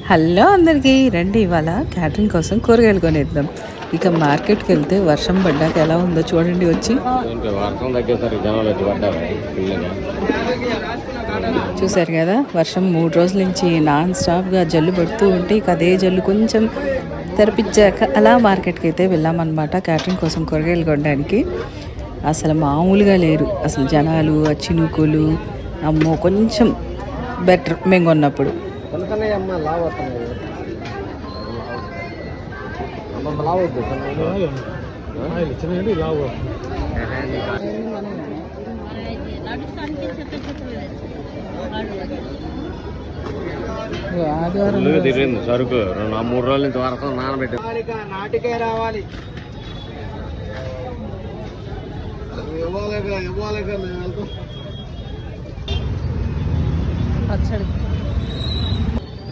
Hello అందరికీ రండి, ఇవాళ క్యాటరింగ్ కోసం కూరగాయలు కొనేద్దాం. ఇక మార్కెట్కి వెళ్తే వర్షం పడ్డాక ఎలా ఉందో చూడండి. వచ్చి చూసారు కదా, వర్షం 3 రోజుల నుంచి నాన్ స్టాప్గా జల్లు పడుతూ ఉంటే ఇక అదే జల్లు కొంచెం తెరపించాక అలా మార్కెట్కి అయితే వెళ్ళామన్నమాట. క్యాటరింగ్ కోసం కూరగాయలు కొనడానికి అసలు మామూలుగా లేరు అసలు జనాలు, చినుకులు. అమ్మో, కొంచెం బెటర్ మేము కొన్నప్పుడు. తిరిగింది సరుకు 3 రోజుల నుంచి వరకు నానబెట్టి నాటికే రావాలి. పచ్చడి